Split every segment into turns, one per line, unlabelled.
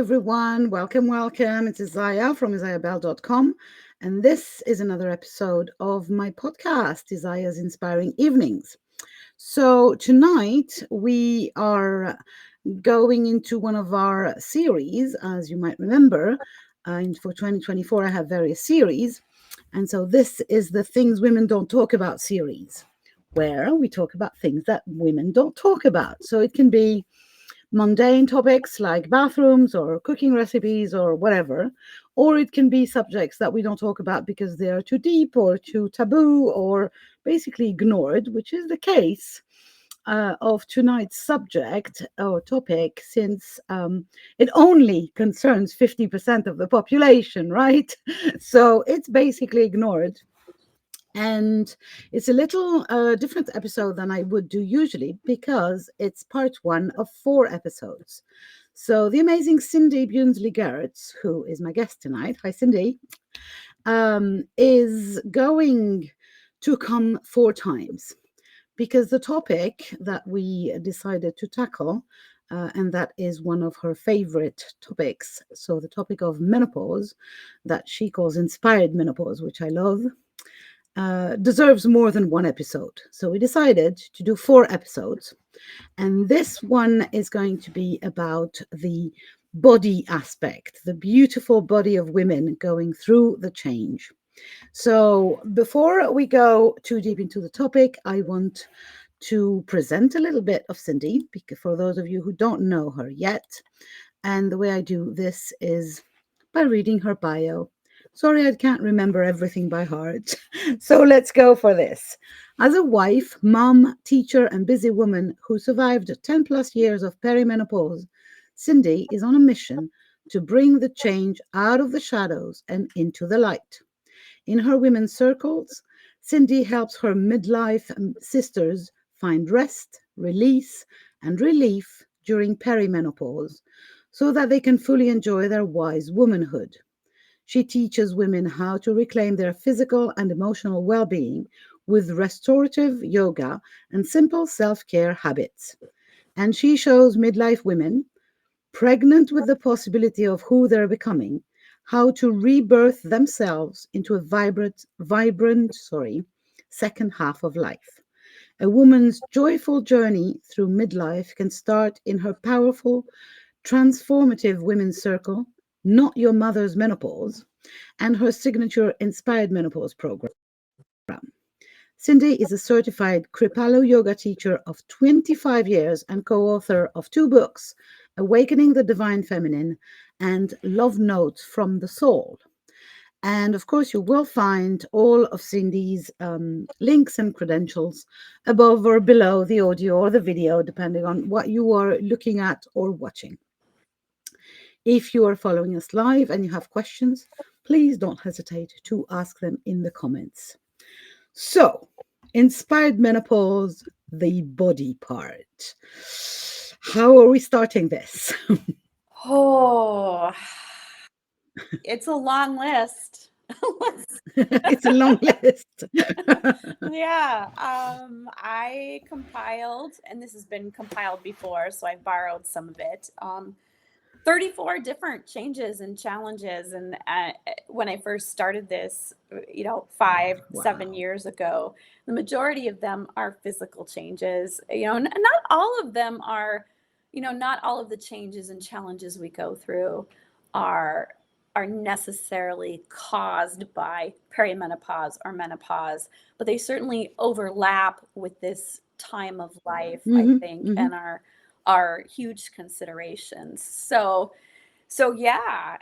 everyone. Welcome. It's Isaiah from isaiahbell.com. And this is another episode of my podcast, Isaiah's Inspiring Evenings. So tonight we are going into one of our series. As you might remember, for 2024, I have various series. And so this is the Things Women Don't Talk About series, where we talk about things that women don't talk about. So it can be mundane topics like bathrooms or cooking recipes or whatever, or it can be subjects that we don't talk about because they are too deep or too taboo or basically ignored, which is the case of tonight's subject or topic, since it only concerns 50% of the population, right? So it's basically ignored. And it's a little different episode than I would do usually because it's part one of 4 episodes. So the amazing Cindi Buenzli Gertz, who is my guest tonight, hi Cindi, is going to come 4 times because the topic that we decided to tackle, and that is one of her favorite topics, so the topic of menopause, that she calls inspired menopause, which I love, deserves more than 1 episode. So we decided to do 4 episodes. And this one is going to be about the body aspect, the beautiful body of women going through the change. So before we go too deep into the topic, I want to present a little bit of Cindi, because for those of you who don't know her yet. And the way I do this is by reading her bio. Sorry, I can't remember everything by heart. So let's go for this. As a wife, mom, teacher, and busy woman who survived 10 plus years of perimenopause, Cindi is on a mission to bring the change out of the shadows and into the light. In her women's circles, Cindi helps her midlife sisters find rest, release, and relief during perimenopause so that they can fully enjoy their wise womanhood. She teaches women how to reclaim their physical and emotional well being with restorative yoga and simple self care habits. And she shows midlife women, pregnant with the possibility of who they're becoming, how to rebirth themselves into a vibrant, second half of life. A woman's joyful journey through midlife can start in her powerful, transformative women's circle, Not Your Mother's Menopause, and her signature Inspired Menopause program. Cindi is a certified Kripalu yoga teacher of 25 years and co-author of 2 books, Awakening the Divine Feminine and Love Notes from the Soul. And of course, you will find all of Cindi's links and credentials above or below the audio or the video, depending on what you are looking at or watching. If you are following us live and you have questions, please don't hesitate to ask them in the comments. So, inspired menopause, the body part. How are we starting this?
Oh, it's a long list.
It's a long list.
Yeah, I compiled, and this has been compiled before, so I borrowed some of it. 34 different changes and challenges, and when I first started this, 7 years ago, the majority of them are physical changes. Not all of them are, not all of the changes and challenges we go through are necessarily caused by perimenopause or menopause, but they certainly overlap with this time of life, I think, and are huge considerations. So yeah,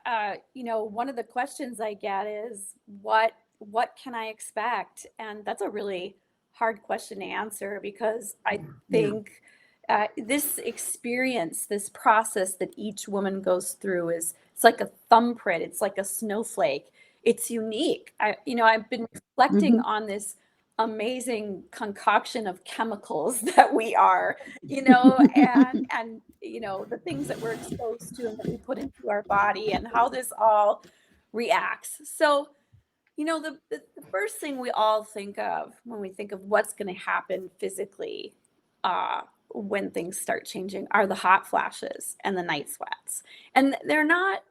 one of the questions I get is what can I expect? And that's a really hard question to answer because I think this experience, this process that each woman goes through it's like a thumbprint. It's like a snowflake. It's unique. I've been reflecting on this amazing concoction of chemicals that we are, and the things that we're exposed to and that we put into our body and how this all reacts. So, the first thing we all think of when we think of what's going to happen physically when things start changing are the hot flashes and the night sweats. And they're not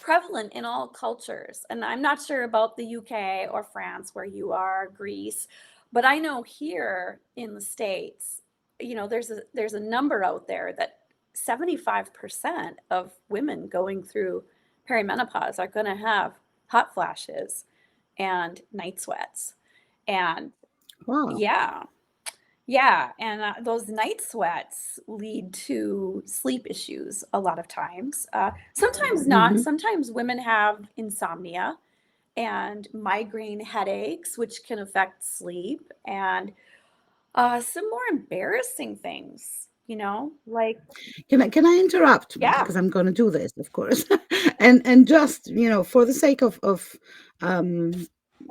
prevalent in all cultures. And I'm not sure about the UK or France where you are, Greece, but I know here in the States, there's a number out there that 75% of women going through perimenopause are going to have hot flashes and night sweats. And
Wow.
yeah, yeah, and those night sweats lead to sleep issues a lot of times. Sometimes not.
Hmm.
Sometimes women have insomnia and migraine headaches, which can affect sleep, and some more embarrassing things, like,
Can I interrupt
yeah,
because I'm going to do this, of course, and just for the sake of um,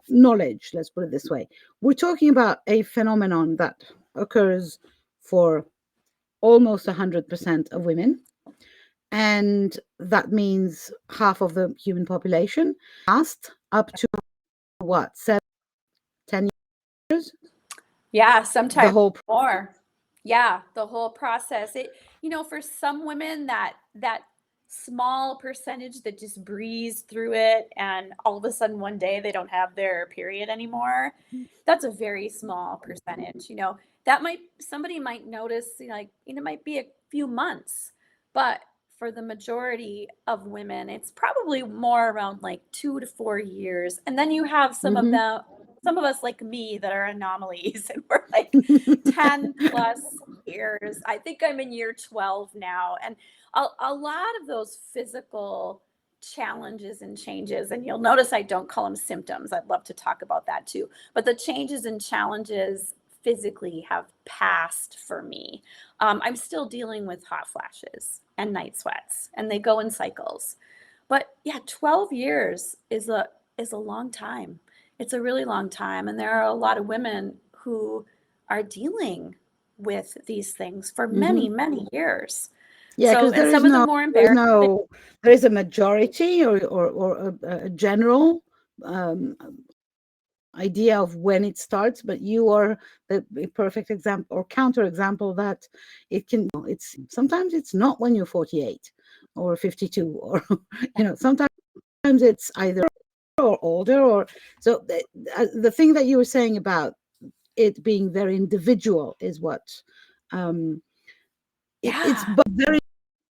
knowledge, let's put it this way, we're talking about a phenomenon that occurs for almost 100% of women, and that means half of the human population, last up to what, 7, 10 years,
yeah,
the
sometimes
whole.
more. Yeah, the whole process. For some women, that small percentage that just breeze through it and all of a sudden one day they don't have their period anymore. That's a very small percentage. Somebody might notice, it might be a few months, but for the majority of women, it's probably more around like 2 to 4 years. And then you have
Mhm.
some of us like me that are anomalies and we're like 10 plus years. I think I'm in year 12 now. And a lot of those physical challenges and changes, and you'll notice I don't call them symptoms. I'd love to talk about that too. But the changes and challenges physically have passed for me. I'm still dealing with hot flashes and night sweats, and they go in cycles. But yeah, 12 years is a long time. It's a really long time. And there are a lot of women who are dealing with these things for many,
Mhm.
many years.
Yeah,
So,
because
and some of the more embarrassing,
there is a majority or a general um, idea of when it starts, but you are the perfect example or counter example that it's sometimes it's not when you're 48 or 52 or sometimes it's either or older or so the thing that you were saying about it being very individual is what um it's
yeah,
both very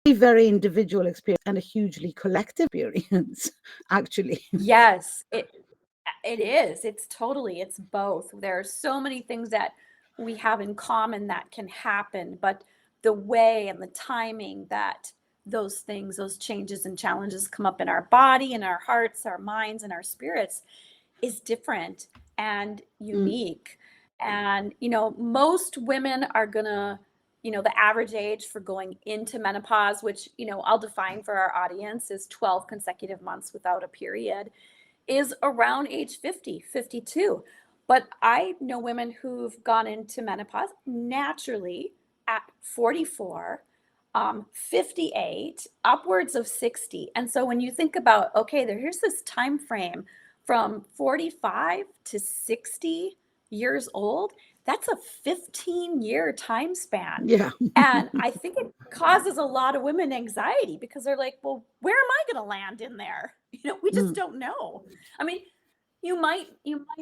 very individual experience and a hugely collective experience actually.
yes, it is. It's both. There are so many things that we have in common that can happen, but the way and the timing that those things, those changes and challenges come up in our body, in our hearts, our minds, and our spirits is different and
Mm,
unique. And, most women are gonna, the average age for going into menopause, which, I'll define for our audience is 12 consecutive months without a period, is around age 50, 52. But I know women who've gone into menopause naturally at 44, 58, upwards of 60. And so when you think about, okay, here's this time frame from 45 to 60 years old, that's a 15-year time span.
yeah.
And I think it causes a lot of women anxiety because they're like, well, where am I going to land in there? We just
Mm,
don't know. I mean, you might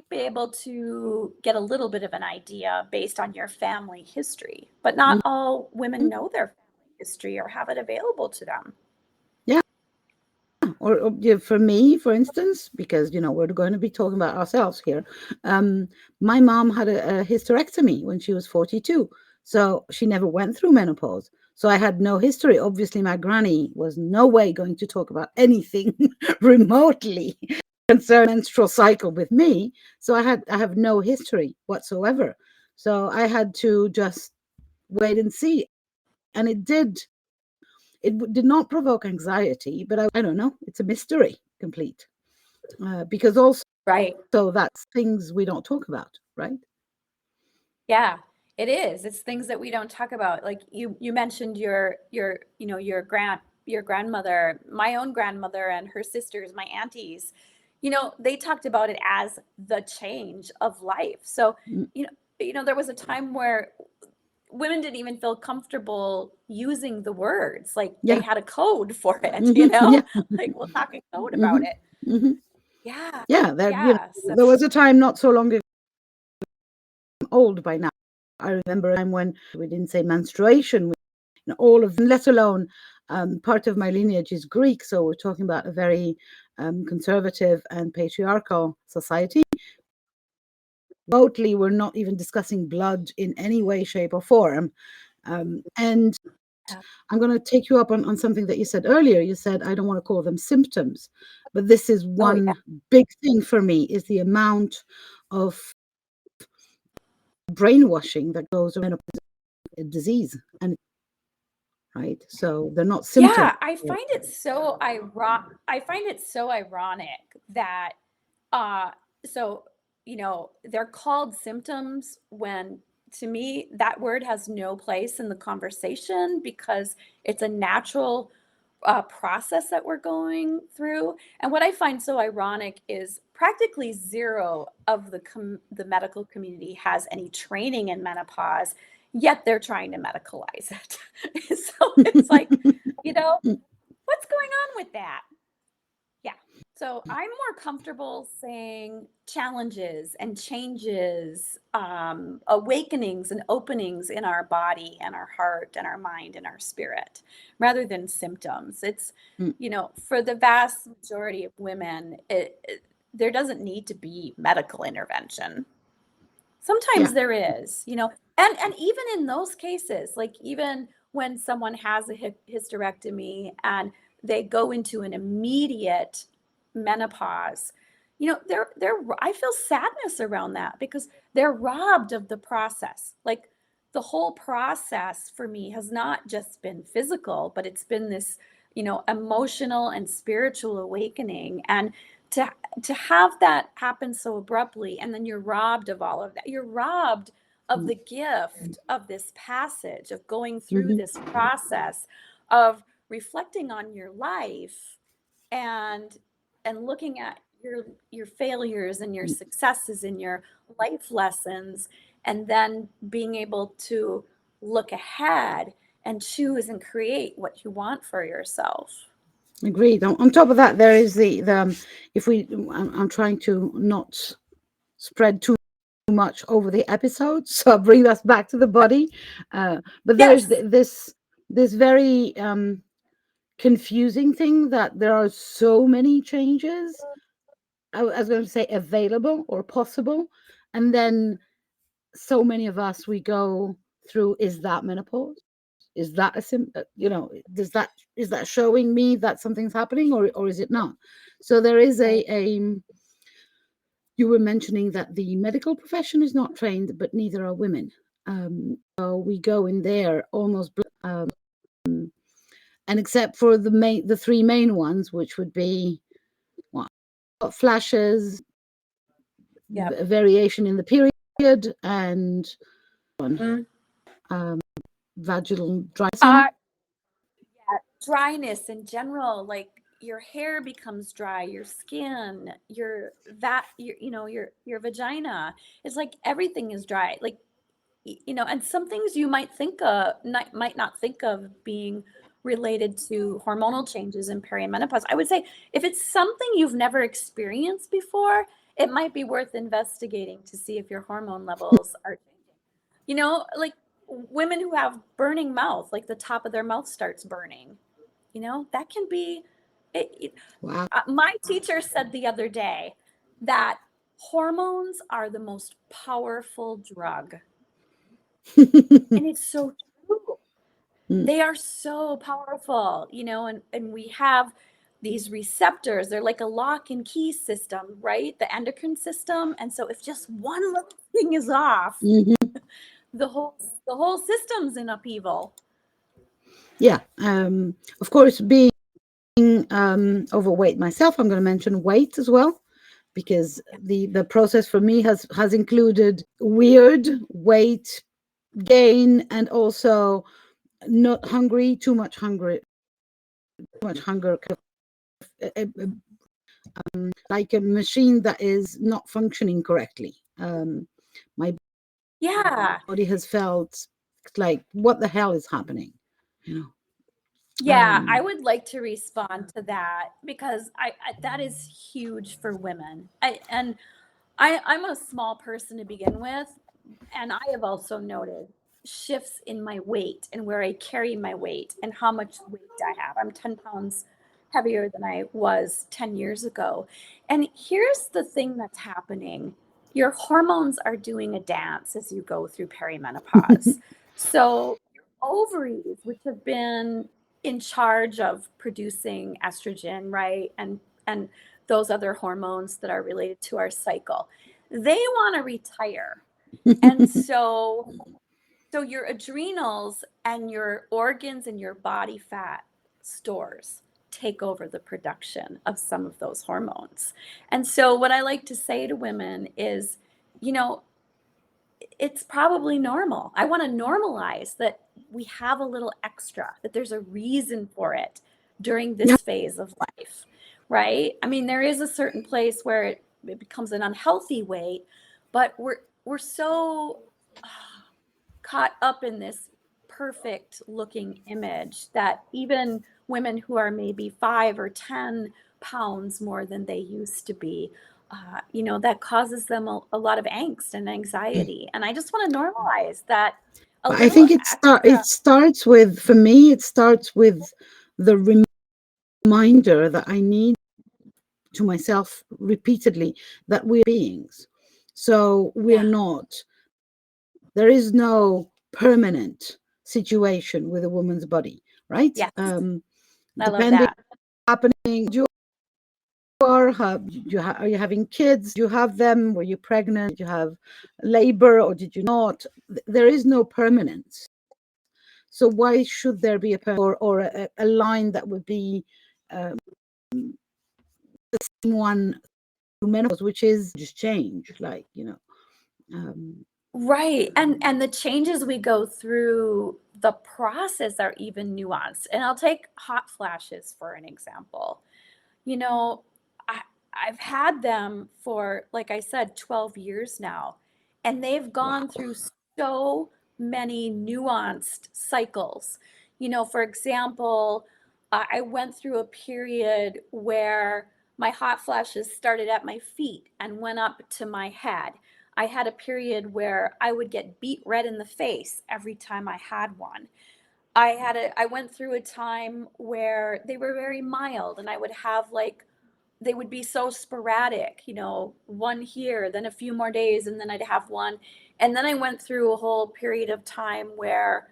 be able to get a little bit of an idea based on your family history, but not all women
mhm.
know their family history or have it available to them.
Yeah. Or yeah, for me, for instance, because we're going to be talking about ourselves here. My mom had a hysterectomy when she was 42, so she never went through menopause. So I had no history. Obviously, my granny was no way going to talk about anything remotely concerning menstrual cycle with me. So I have no history whatsoever. So I had to just wait and see, and it did not provoke anxiety, but I don't know. It's a mystery complete because also
Right.
that's things we don't talk about, right?
Yeah, it is. It's things that we don't talk about. Like you mentioned your grandmother, my own grandmother and her sisters, my aunties. They talked about it as the change of life. So,
Mm,
there was a time where women didn't even feel comfortable using the words. Like they
Yeah.
had a code for it, you know?
Yeah.
Like we'll talk in code about it. Yeah.
Yeah.
Yeah. So
There was a time not so long ago, I'm old by now. I remember a time when we didn't say menstruation, all of, let alone part of my lineage is Greek. So we're talking about a very conservative and patriarchal society. Remotely, we're not even discussing blood in any way, shape, or form. And I'm going to take you up on something that you said earlier. You said, I don't want to call them symptoms, but this is one big thing for me, is the amount of brainwashing that goes around a disease. And right, so they're not symptoms.
yeah, I find it so ironic that so they're called symptoms when, to me, that word has no place in the conversation because it's a natural process that we're going through. And what I find so ironic is practically zero of the medical community has any training in menopause, yet they're trying to medicalize it. So it's like, what's going on with that? Yeah. So I'm more comfortable saying challenges and changes, awakenings and openings in our body and our heart and our mind and our spirit, rather than symptoms. It's, for the vast majority of women, there doesn't need to be medical intervention. Sometimes there is, and even in those cases, like even when someone has a hysterectomy and they go into an immediate menopause, I feel sadness around that because they're robbed of the process. Like the whole process for me has not just been physical, but it's been this, emotional and spiritual awakening. And to have that happen so abruptly, and then you're robbed of all of that. You're robbed of the gift of this passage, of going through this process, of reflecting on your life and looking at your failures and your successes and your life lessons, and then being able to look ahead and choose and create what you want for yourself.
Agreed. On top of that, there is the if we, I'm trying to not spread too much over the episode, so I'll bring us back to the body. But there's this very confusing thing that there are so many changes. I was going to say available or possible, and then so many of us, we go through, is that menopause? Is that is that showing me that something's happening, or is it not? So there is you were mentioning that the medical profession is not trained, but neither are women. So we go in there almost, and except for the three main ones, which would be flashes, variation in the period, and vaginal dryness.
Dryness in general, like your hair becomes dry, your skin, your vagina. It's like everything is dry. Like, and some things you might might not think of being related to hormonal changes in perimenopause. I would say if it's something you've never experienced before, it might be worth investigating to see if your hormone levels are changing. Like women who have burning mouth, like the top of their mouth starts burning. That can be
Wow.
My teacher said the other day that hormones are the most powerful drug. And it's so true. They are so powerful, and we have these receptors. They're like a lock and key system, right? The endocrine system. And so if just one little thing is off, the whole system's in upheaval.
Yeah. Of course, being overweight myself, I'm going to mention weight as well, because the process for me has included weird weight gain, and also not hungry, too much hunger, like a machine that is not functioning correctly. My body has felt like, what the hell is happening, you know?
Yeah, I would like to respond to that because I that is huge for women. I'm a small person to begin with, and I have also noted shifts in my weight and where I carry my weight and how much weight I have. I'm 10 pounds heavier than I was 10 years ago. And here's the thing that's happening. Your hormones are doing a dance as you go through perimenopause. So your ovaries, which have been in charge of producing estrogen, right? And those other hormones that are related to our cycle, they want to retire. And so your adrenals and your organs and your body fat stores take over the production of some of those hormones. And so what I like to say to women is, you know, it's probably normal. I want to normalize that we have a little extra, that there's a reason for it during
Yeah.
this phase of life, right? I mean, there is a certain place where it becomes an unhealthy weight, but we're so caught up in this perfect looking image that even women who are maybe 5 or 10 pounds more than they used to be, that causes them a lot of angst and anxiety. And I just want to normalize that a
But I
little
think
extra.
it starts with, for me, it starts with the reminder that I need to myself repeatedly that we're beings. So we're
Yeah.
not, there is no permanent situation with a woman's body, right?
Yes. I love
Depending
that.
happening, you are, are you having kids? Did you have them? Were you pregnant? Did you have labor or did you not? There is no permanence. So why should there be or a line that would be um, the same one through menopause, which is just change, like,
Right. And the changes we go through the process are even nuanced. And I'll take hot flashes for an example. You know, I, I've had them for, like I said, 12 years now, and they've
wow.
gone through so many nuanced cycles. For example, I went through a period where my hot flashes started at my feet and went up to my head. I had a period where I would get beet red in the face every time I had one. I went through a time where they were very mild and I would have like, they would be so sporadic, one here, then a few more days, and then I'd have one. And then I went through a whole period of time where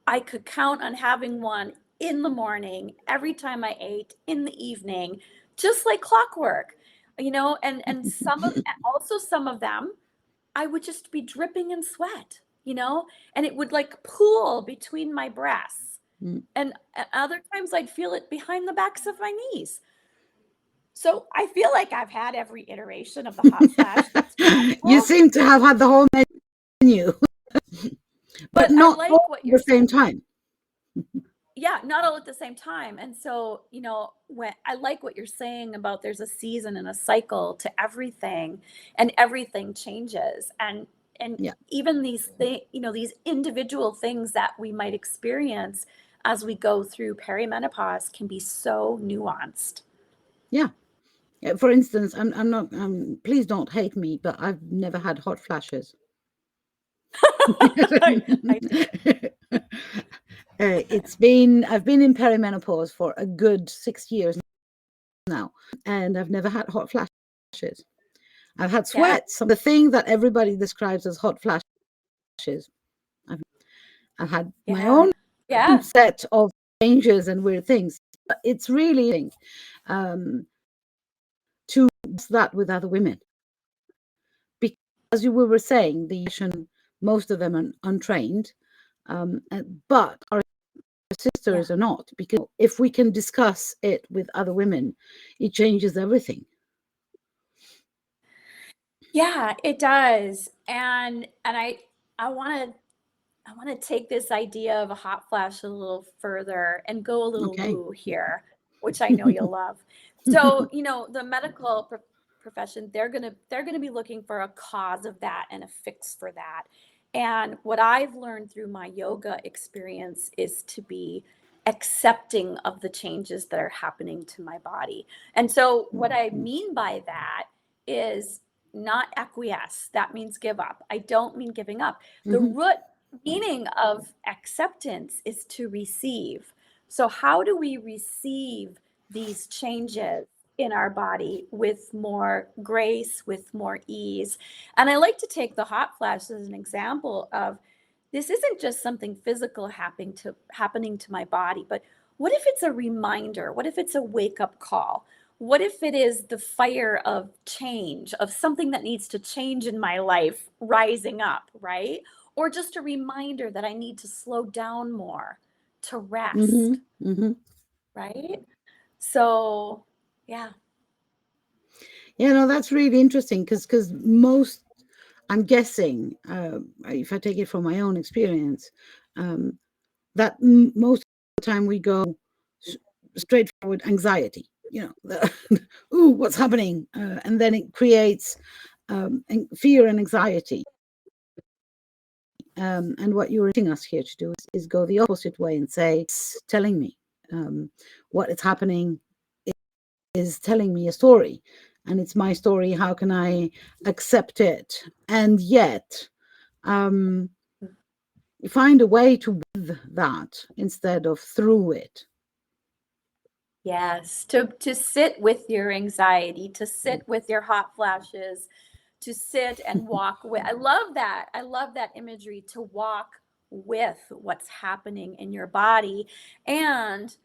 I could count on having one in the morning, every time I ate, in the evening, just like clockwork, and some of them I would just be dripping in sweat, and it would like pool between my breasts.
Mm.
And at other times I'd feel it behind the backs of my knees. So I feel like I've had every iteration of the hot flash that's
You
possible,
seem to have had the whole menu, but
but I
not all
like what
at
you're
the same
saying.
time.
Yeah, not all at the same time. And so, when I like what you're saying about there's a season and a cycle to everything, and everything changes. And
Yeah.
even these individual things that we might experience as we go through perimenopause can be so nuanced.
Yeah. For instance, I'm not, please don't hate me, but I've never had hot flashes.
I
I've been in perimenopause for a good 6 years now, and I've never had hot flashes. I've had
Yeah,
sweats. The thing that everybody describes as hot flashes, I've, I've had my
yeah,
own
yeah.
set of changes and weird things. But it's really um, to that with other women, because as you were saying, most of them are untrained, but our
Yeah.
sisters are not, because if we can discuss it with other women, it changes everything.
Yeah, it does. And I want to I want to take this idea of a hot flash a little further and go a little
Okay.
woo here, which I know you'll love. So, the medical profession, they're going to be looking for a cause of that and a fix for that. And what I've learned through my yoga experience is to be accepting of the changes that are happening to my body. And so, what I mean by that is not acquiesce. That means give up. I don't mean giving up. The root meaning of acceptance is to receive. So, how do we receive these changes in our body with more grace, with more ease? And I like to take the hot flash as an example of this isn't just something physical happening to my body, but what if it's a reminder? What if it's a wake up call? What if it is the fire of change, of something that needs to change in my life rising up, right? Or just a reminder that I need to slow down more, to rest, right? So, yeah.
Yeah, no, that's really interesting because most, I'm guessing, if I take it from my own experience, that most of the time we go straightforward anxiety, ooh, what's happening? And then it creates fear and anxiety. And what you're asking us here to do is go the opposite way and say, it's telling me what is happening is telling me a story, and it's my story. How can I accept it and yet find a way to with that instead of through it?
Yes, to sit with your anxiety, to sit with your hot flashes, to sit and walk with. I love that. I love that imagery, to walk with what's happening in your body. And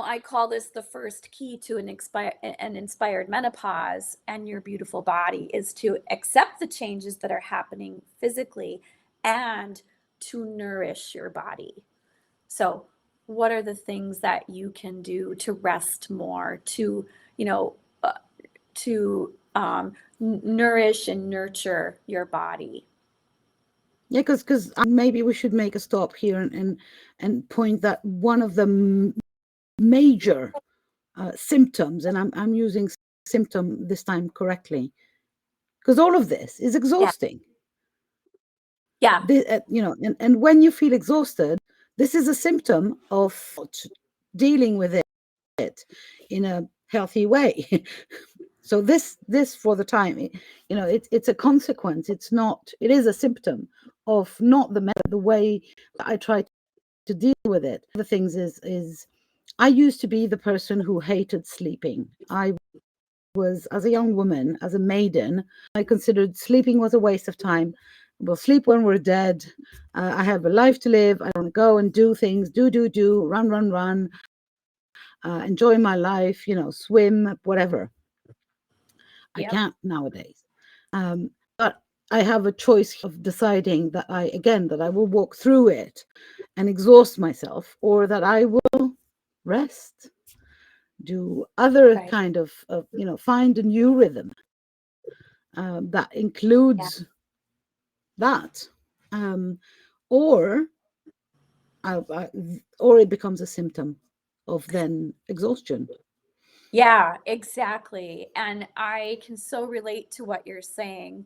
I call this the first key to an inspired menopause and your beautiful body is to accept the changes that are happening physically and to nourish your body. So, what are the things that you can do to rest more, to, you know, uh, to nourish and nurture your body?
Yeah, because maybe we should make a stop here and point that one of the major symptoms, and I'm using symptom this time correctly, because all of this is
Yeah.
exhausting.
Yeah.
And when you feel exhausted, this is a symptom of dealing with it in a healthy way. So this for the time, it's a consequence. It is a symptom of not the way that I try to deal with it. The things is I used to be the person who hated sleeping. I was, as a young woman, as a maiden, I considered sleeping was a waste of time. We'll sleep when we're dead. I have a life to live. I want to go and do things, run, enjoy my life, swim, whatever. I
Yep.
can't nowadays. But I have a choice of deciding that I will walk through it and exhaust myself, or that I will rest, do other
Right.
kind of find a new rhythm that
Yeah.
includes that, or or it becomes a symptom of then exhaustion.
Yeah, exactly. And I can so relate to what you're saying.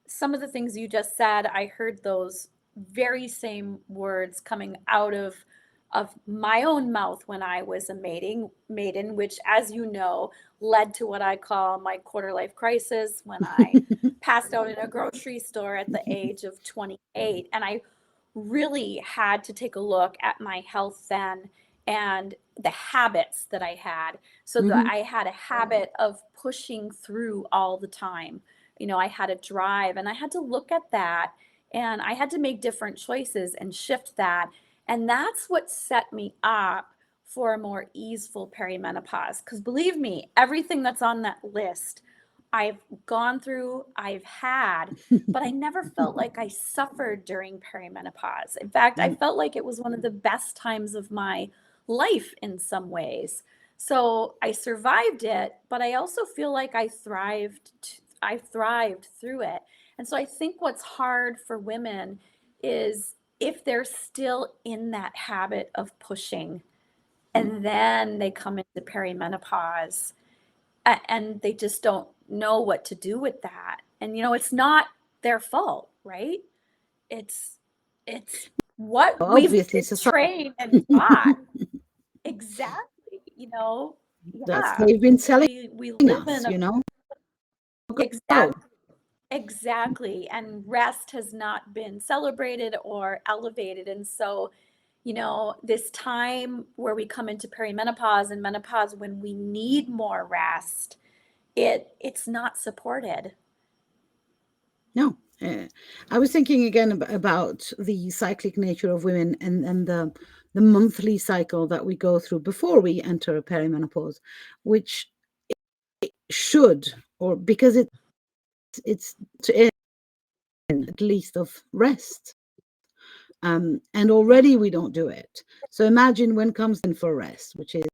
Some of the things you just said, I heard those very same words coming out of my own mouth when I was a maiden, which, as you know, led to what I call my quarter life crisis when I passed out in a grocery store at the age of 28. And I really had to take a look at my health then and the habits that I had. So that I had a habit of pushing through all the time. I had a drive and I had to look at that and I had to make different choices and shift that. And that's what set me up for a more easeful perimenopause. Because believe me, everything that's on that list, I've gone through, I've had, but I never felt like I suffered during perimenopause. In fact, I felt like it was one of the best times of my life in some ways. So I survived it, but I also feel like I thrived through it. And so I think what's hard for women is if they're still in that habit of pushing and then they come into perimenopause and they just don't know what to do with that. And it's not their fault, right? It's what we've
Obviously,
been
society.
trained and taught. Exactly.
That's
Yeah.
they've been selling
We live
us,
in a
Go.
exactly. And rest has not been celebrated or elevated. And so, this time where we come into perimenopause and menopause when we need more rest, it's not supported.
No. I was thinking again about the cyclic nature of women and the monthly cycle that we go through before we enter perimenopause, which should, or because it's to end at least of rest. And already we don't do it. So imagine when comes in for rest, which is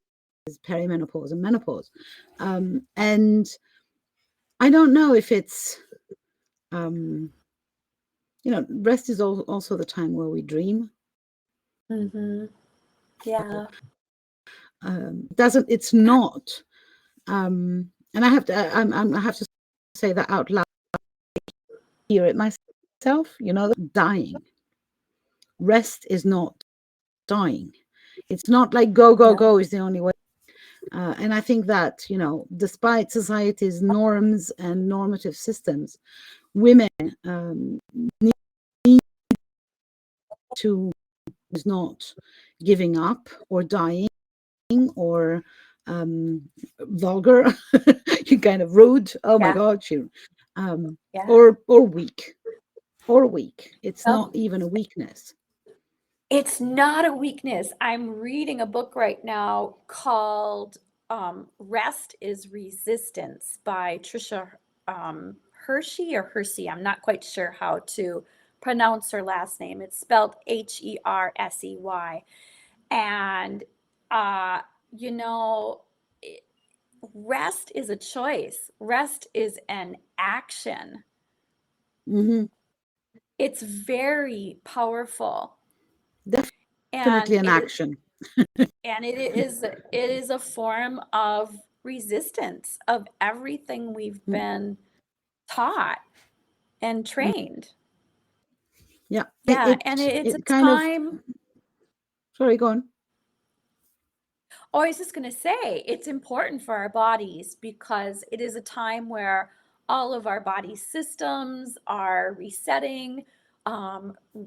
perimenopause and menopause. And I don't know if it's, rest is also the time where we dream.
Mm-hmm. Yeah.
It's not, and I have to say that out loud, hear it myself, dying. Rest is not dying. It's not like go is the only way. And I think that, despite society's norms and normative systems, women need to, is not giving up or dying or vulgar, you kind of rude. Oh my God, or weak. It's not even a weakness.
It's not a weakness. I'm reading a book right now called Rest is Resistance by Trisha Hershey or Hersey. I'm not quite sure how to pronounce her last name. It's spelled Hersey. And, rest is a choice. Rest is an action.
Mm-hmm.
It's very powerful.
Definitely an action.
And it is a form of resistance of everything we've been taught and trained.
Yeah.
And it's a time.
Sorry, go on.
Oh, I was just going to say, it's important for our bodies because it is a time where all of our body systems are resetting.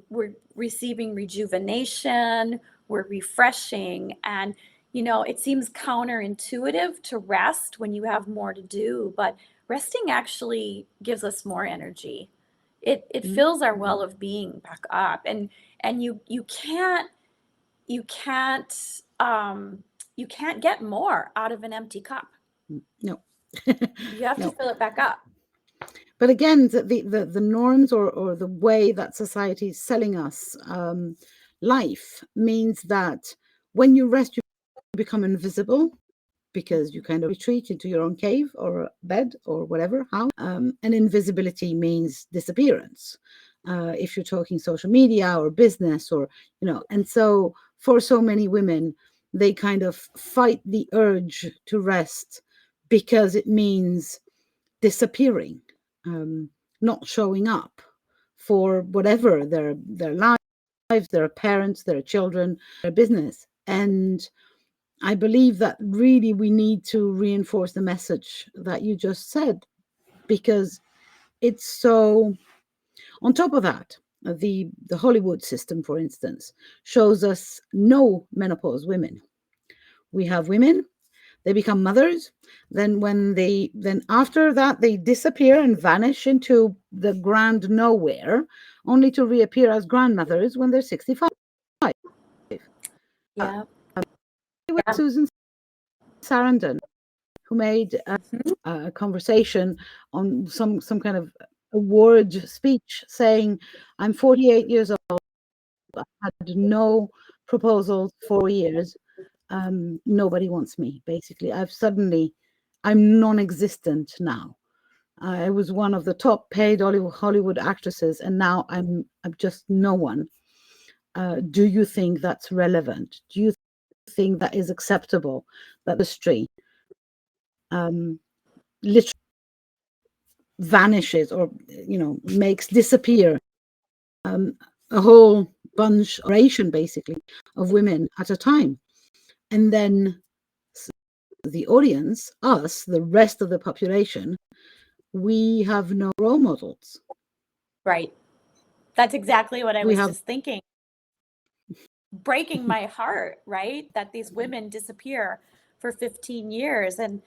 We're receiving rejuvenation, we're refreshing. And, it seems counterintuitive to rest when you have more to do, but resting actually gives us more energy. It fills our well of being back up. And you can't get more out of an empty cup.
No.
You have to fill it back up.
But again, the norms or the way that society is selling us life means that when you rest, you become invisible because you kind of retreat into your own cave or bed or whatever, house. And invisibility means disappearance. If you're talking social media or business or, and so for so many women, they kind of fight the urge to rest because it means disappearing, not showing up for whatever their lives, their parents, their children, their business. And I believe that really we need to reinforce the message that you just said, because it's so. On top of that, the Hollywood system, for instance, shows us no menopause women. We have women, they become mothers, then after that they disappear and vanish into the grand nowhere, only to reappear as grandmothers when they're 65. With Susan Sarandon, who made a conversation on some kind of award speech saying, I'm 48 years old, I had no proposals for 4 years, nobody wants me, basically. I'm non-existent now. I was one of the top paid Hollywood actresses, and now I'm just no one. Do you think that's relevant? Do you think that is acceptable, that the industry literally vanishes or makes disappear a whole bunch, basically, of women at a time. And then the audience, us, the rest of the population, we have no role models.
Right. That's exactly what I
We
was
have,
just thinking. Breaking my heart, right? That these women disappear for 15 years. And,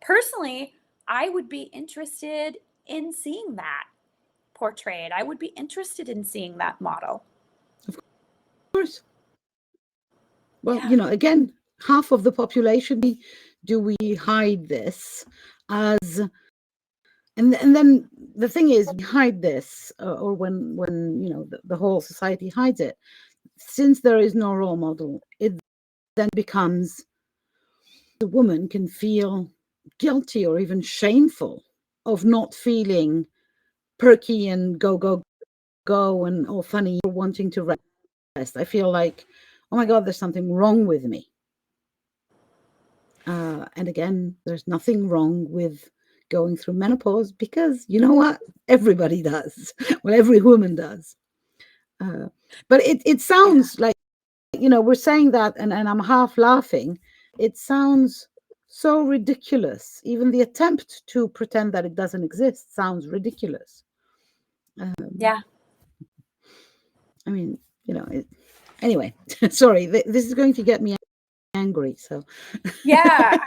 personally, I would be interested in seeing that portrayed. I would be interested in seeing that model.
of course. Well,
Yeah.
again, half of the population, do we hide this as, and then the thing is, we hide this, or when the whole society hides it, since there is no role model, it then becomes, the woman can feel guilty or even shameful of not feeling perky and go and all funny, or wanting to rest. I feel like, oh my God, there's something wrong with me. And again, there's nothing wrong with going through menopause, because you know what? Everybody does. Well, every woman does. But it sounds like, we're saying that, and I'm half laughing. It sounds so ridiculous. Even the attempt to pretend that it doesn't exist sounds ridiculous.
Yeah.
I mean, anyway, sorry, this is going to get me angry. So
Yeah,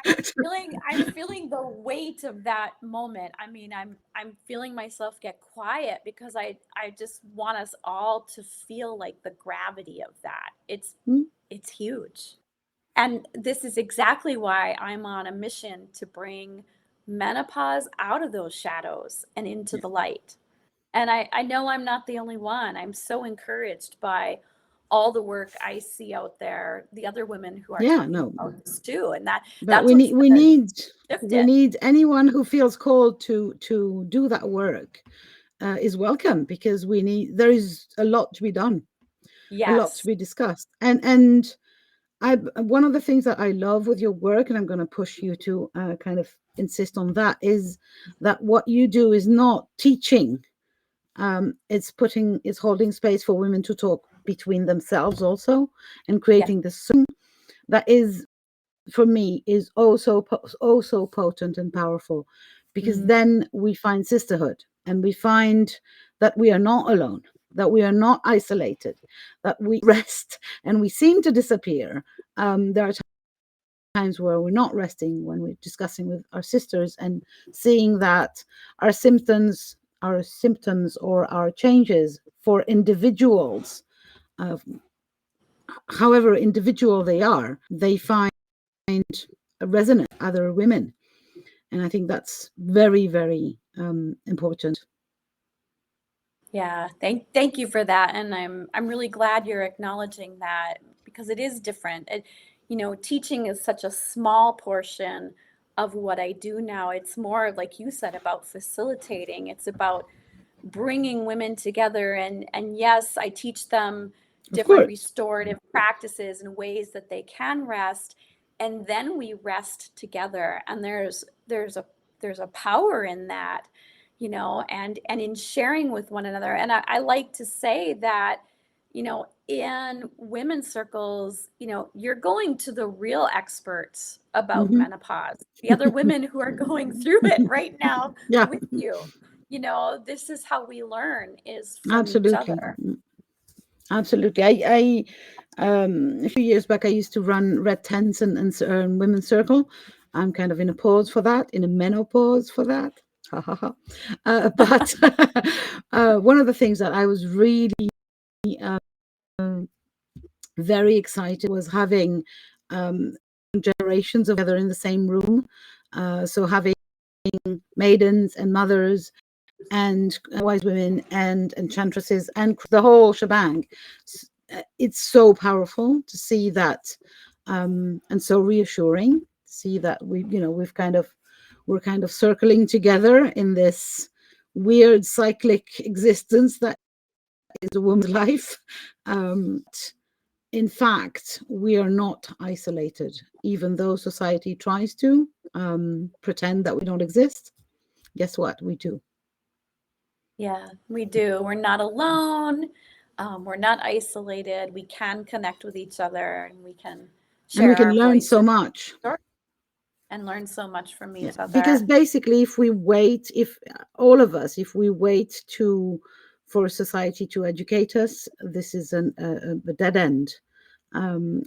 I'm feeling the weight of that moment. I mean, I'm feeling myself get quiet because I just want us all to feel like the gravity of that. It's huge. And this is exactly why I'm on a mission to bring menopause out of those shadows and into
yeah,
the light. And I know I'm not the only one. I'm so encouraged by all the work I see out there, the other women who are
yeah,
talking
no,
about this too. And
but
that's
we
what's
need we
gonna
need
shift
we
it.
need anyone who feels called to do that work is welcome, because there is a lot to be done, a lot to
Yes.
be discussed. And one of the things that I love with your work, and I'm going to push you to kind of insist on that, is that what you do is not teaching. It's holding space for women to talk between themselves also, and
Yes.
creating this that is, for me, is also so potent and powerful, because
Mm,
then we find sisterhood, and we find that we are not alone, that we are not isolated, that we rest and we seem to disappear. There are times where we're not resting, when we're discussing with our sisters and seeing that our symptoms or our changes for individuals, uh, however individual they are, they find resonant other women. And I think that's very, very important.
yeah. Thank you for that. And I'm really glad you're acknowledging that because it is different. Teaching is such a small portion of what I do now. It's more, like you said, about facilitating. It's about bringing women together, and yes, I teach them
Of
different
course.
restorative practices and ways that they can rest, and then we rest together. And there's a power in that, and in sharing with one another. And I like to say that, in women's circles, you're going to the real experts about
Hmm.
menopause, the other women who are going through it right now
Yeah,
with you. This is how we learn, is from each
absolutely.
other.
Absolutely. A few years back, I used to run red tents and women's circle. I'm kind of in a pause for that, in a menopause for that. Ha ha ha. But one of the things that I was really uh, very excited was having generations together in the same room. So having maidens and mothers and wise women and enchantresses and the whole shebang. It's so powerful to see that, and so reassuring to see that we're kind of circling together in this weird cyclic existence that is a woman's life. In fact, we are not isolated, even though society tries to pretend that we don't exist. Guess what? We do.
Yeah, we do. We're not alone. We're not isolated. We can connect with each other and we can
And we
share
can
our
learn so
voices
much.
and learn so much from
Yeah,
each
because
other.
basically, if we wait, if all of us, if we wait to for society to educate us, this is a dead end.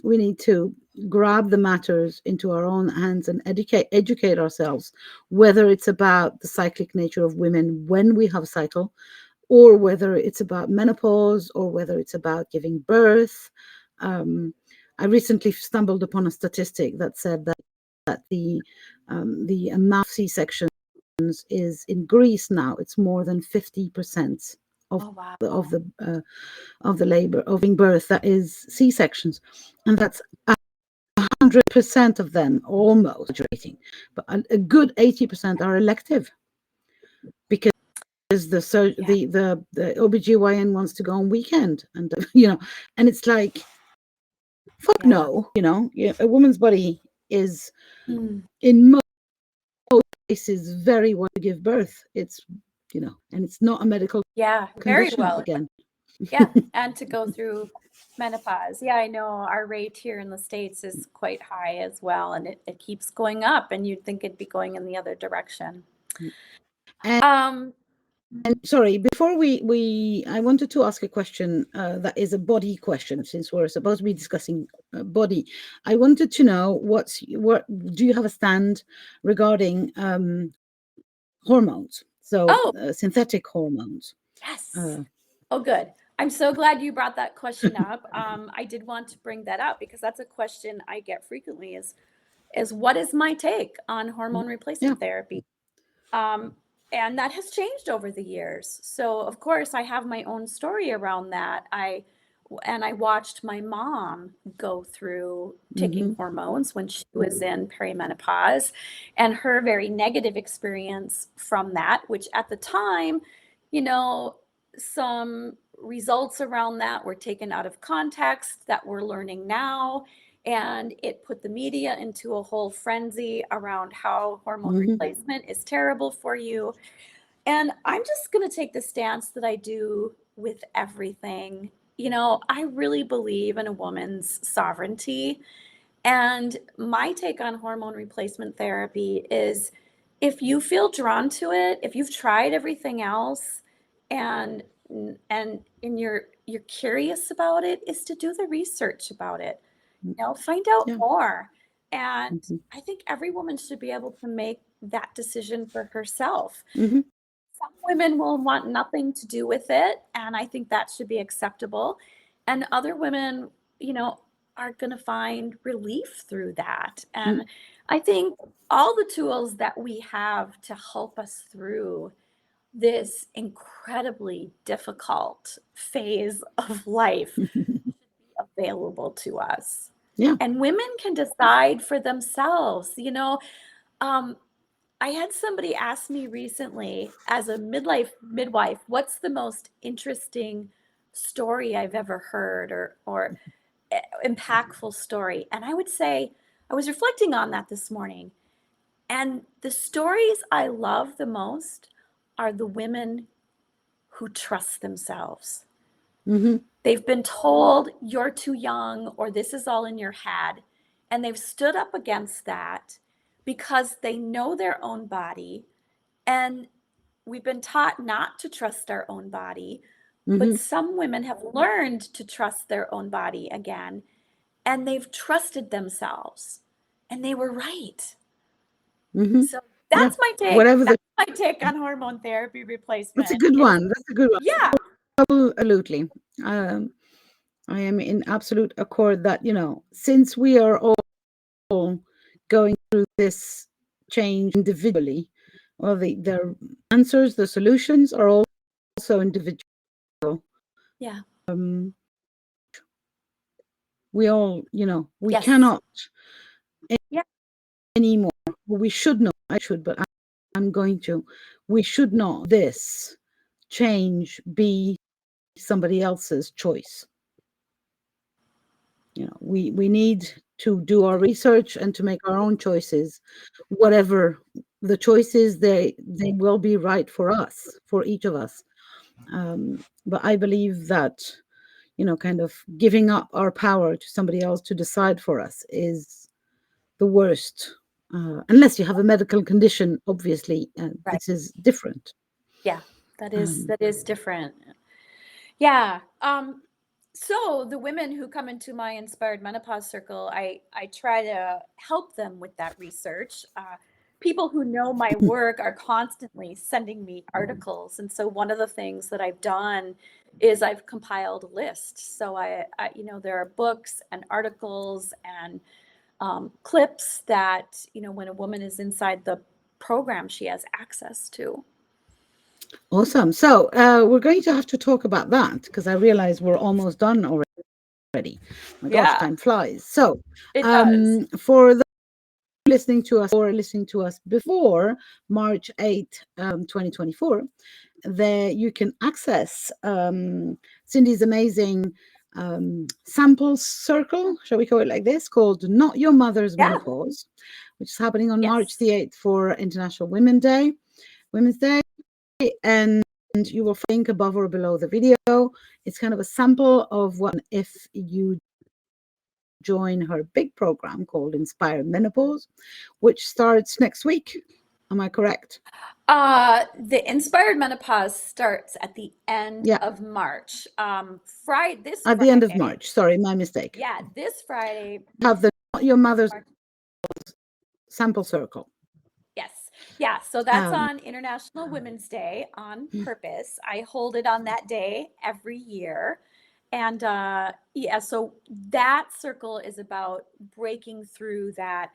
We need to grab the matters into our own hands and educate ourselves, whether it's about the cyclic nature of women when we have a cycle, or whether it's about menopause, or whether it's about giving birth. Um, I recently stumbled upon a statistic that said that the amount of C-sections is in Greece now. It's more than 50% of
Oh, wow.
of the labor of giving birth that is C-sections, and that's 100% of them, almost exaggerating, but a good 80% are elective because
Yeah.
the OBGYN wants to go on weekend, and and it's like, fuck
Yeah.
no, a woman's body is
Mm.
in most cases very well to give birth. It's and it's not a medical
Yeah, very
condition
well.
again.
Yeah, and to go through menopause. Yeah, I know our rate here in the States is quite high as well, and it keeps going up, and you'd think it'd be going in the other direction.
And
Um,
sorry, before we I wanted to ask a question that is a body question, since we're supposed to be discussing body. I wanted to know what do you have a stand regarding hormones, so
oh,
synthetic hormones.
yes.
uh,
Oh, good. I'm so glad you brought that question up. I did want to bring that up because that's a question I get frequently is what is my take on hormone
yeah.
replacement therapy? Um, and that has changed over the years. So of course I have my own story around that. I watched my mom go through taking
Hmm.
hormones when she was in perimenopause and her very negative experience from that, which at the time, you know, some results around that were taken out of context that we're learning now. And it put the media into a whole frenzy around how hormone
Hmm.
replacement is terrible for you. And I'm just going to take the stance that I do with everything. I really believe in a woman's sovereignty. And my take on hormone replacement therapy is if you feel drawn to it, if you've tried everything else and you're curious about it, is to do the research about it. Find out
Yeah.
more. And
Hmm.
I think every woman should be able to make that decision for herself.
Hmm.
Some women will want nothing to do with it, and I think that should be acceptable. And other women, are going to find relief through that. And I think all the tools that we have to help us through this incredibly difficult phase of life available to us.
Yeah.
And women can decide for themselves. Um, I had somebody ask me recently, as a midlife midwife, what's the most interesting story I've ever heard or impactful story? And I would say, I was reflecting on that this morning. And the stories I love the most are the women who trust themselves.
Hmm.
They've been told you're too young or this is all in your head. And they've stood up against that because they know their own body. And we've been taught not to trust our own body. But
Hmm.
some women have learned to trust their own body again. And they've trusted themselves. And they were right.
Hmm.
So
Yeah.
that's my take.
Whatever
That's my take on hormone therapy
that's a
replacement
good
is
one. That's a good one.
yeah.
Absolutely. I am in absolute accord that, since we are all going through this change individually, well, the answers, the solutions are also individual.
Yeah.
Um, we all, we
Yes.
cannot
Yeah.
anymore. Well, we should not. I should, but I'm going to. We should not. This change be somebody else's choice. We need to do our research and to make our own choices. Whatever the choices, they will be right for us, for each of us. But I believe that, kind of giving up our power to somebody else to decide for us is the worst. Unless you have a medical condition, obviously,
Right.
this is different.
Yeah, that is
Um,
different. Yeah. So the women who come into my inspired menopause circle, I try to help them with that research. People who know my work are constantly sending me articles, and so one of the things that I've done is I've compiled a list. So there are books and articles and clips that when a woman is inside the program, she has access to.
Awesome. So we're going to have to talk about that because I realize we're almost done already. My gosh,
Yeah,
time flies. So
it does.
for the listening to us or listening to us before March 8th, 2024, there you can access Cindy's amazing sample circle, shall we call it like this, called Not Your Mother's
Yeah.
Menopause, which is happening on March
Yes.
the 8th for International Women's Day. And you will link above or below the video. It's kind of a sample of what if you join her big program called Inspire Menopause, which starts next week. Am I correct?
The Inspired Menopause starts at the end
Yeah,
of March. This
at the end of
Friday.
March. Sorry, my mistake.
Yeah, this Friday.
Have the Not Your Mother's
March.
sample circle.
Yes. Yeah, so that's
Um,
on International Women's Day on purpose. I hold it on that day every year. And yeah, so that circle is about breaking through that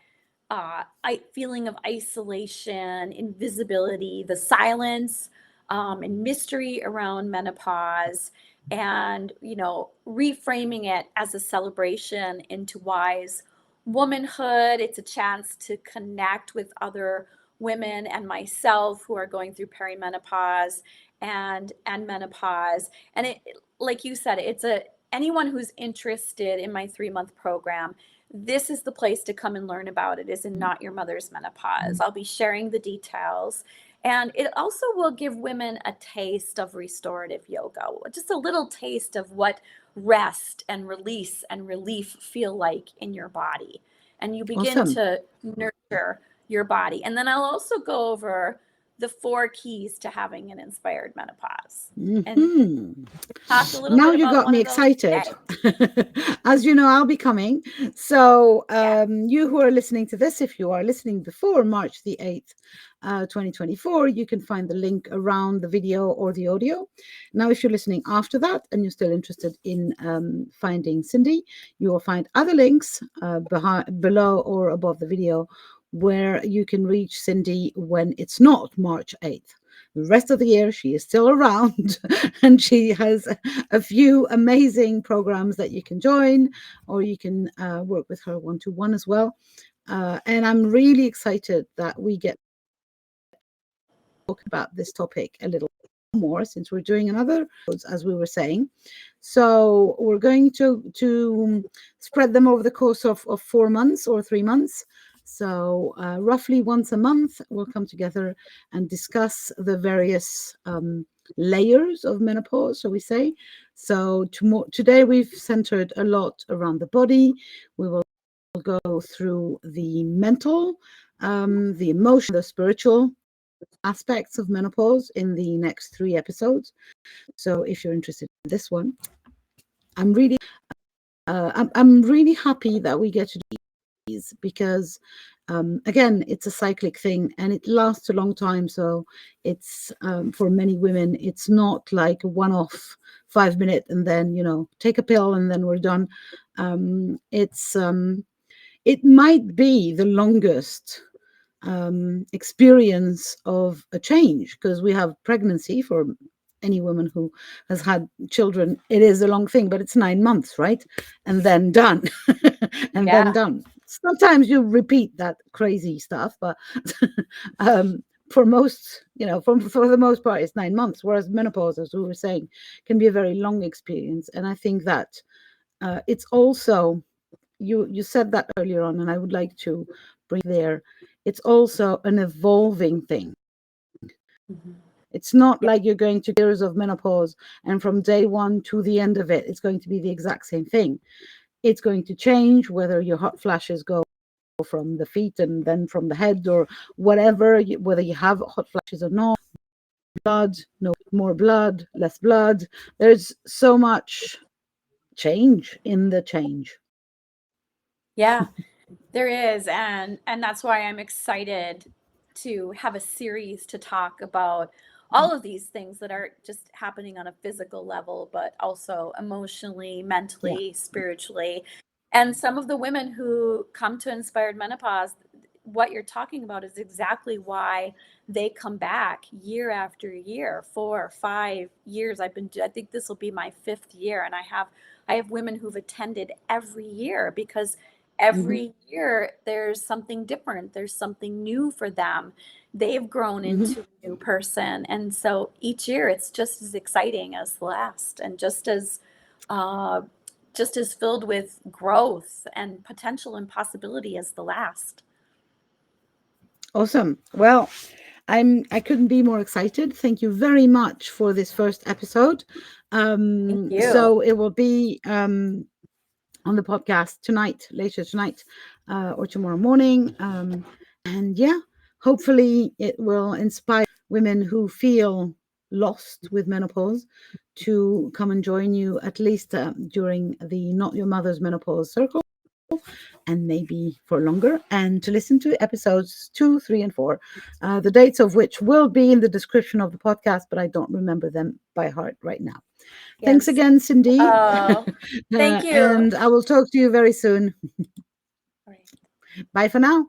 feeling of isolation, invisibility, the silence, and mystery around menopause, and reframing it as a celebration into wise womanhood. It's a chance to connect with other women and myself who are going through perimenopause and menopause. And it, like you said, it's a anyone who's interested in my 3-month program, this is the place to come and learn about it, is in Not Your Mother's Menopause. I'll be sharing the details. And it also will give women a taste of restorative yoga, just a little taste of what rest and release and relief feel like in your body. And you begin
awesome.
to nurture your body. And then I'll also go over the 4 keys to having an inspired menopause. And
Mm-hmm.
talk a little
Now
bit
you
about
got
one
me
of those
excited.
today.
As you know, I'll be coming. So
Yeah.
you who are listening to this, if you are listening before March the 8th, 2024, you can find the link around the video or the audio. Now, if you're listening after that and you're still interested in finding Cindy, you will find other links below or above the video where you can reach Cindy when it's not March 8th. The rest of the year, she is still around and she has a few amazing programs that you can join, or you can work with her one-to-one as well. And I'm really excited that we get to talk about this topic a little more since we're doing another, as we were saying. So we're going to spread them over the course of 4 months or 3 months. So roughly once a month, we'll come together and discuss the various layers of menopause, shall we say. So today we've centered a lot around the body. We will go through the mental, the emotional, the spiritual aspects of menopause in the next 3 episodes. So if you're interested in this one, I'm really happy that we get to do these because again, it's a cyclic thing and it lasts a long time. So it's for many women, it's not like a one-off 5 minute and then take a pill and then we're done. It might be the longest experience of a change because we have pregnancy for any woman who has had children. It is a long thing, but it's 9 months, right? And then done. And then
Yeah.
done. Sometimes you repeat that crazy stuff, but for most, for the most part, it's 9 months. Whereas menopause, as we were saying, can be a very long experience. And I think that it's also, you said that earlier on, and I would like to bring there. It's also an evolving thing.
Mhm.
It's not
Yeah.
like you're going to years of menopause and from day one to the end of it, it's going to be the exact same thing. It's going to change whether your hot flashes go from the feet and then from the head or whatever, whether you have hot flashes or not. Blood, no more blood, less blood. There's so much change in the change.
Yeah, there is, and that's why I'm excited to have a series to talk about all of these things that are just happening on a physical level, but also emotionally,
Yeah.
mentally, spiritually. And some of the women who come to Inspired Menopause, what you're talking about is exactly why they come back year after year, 4 or 5 years. I think this will be my 5th year, and I have women who've attended every year because
Mm-hmm.
every year there's something different, there's something new for them, they've grown
Mm-hmm.
into a new person, and so each year it's just as exciting as the last, and uh, just as filled with growth and potential and possibility as the last.
Awesome. Well, I couldn't be more excited. Thank you very much for this first episode.
Thank you.
So it will be on the podcast tonight, later tonight, or tomorrow morning. And yeah, hopefully it will inspire women who feel lost with menopause to come and join you at least during the Not Your Mother's Menopause Circle, and maybe for longer, and to listen to episodes 2, 3, and 4, the dates of which will be in the description of the podcast, but I don't remember them by heart right now. Thanks
Yes.
again, Cindi.
Oh, thank you. All
And I will talk to you very soon.
right.
Bye for now.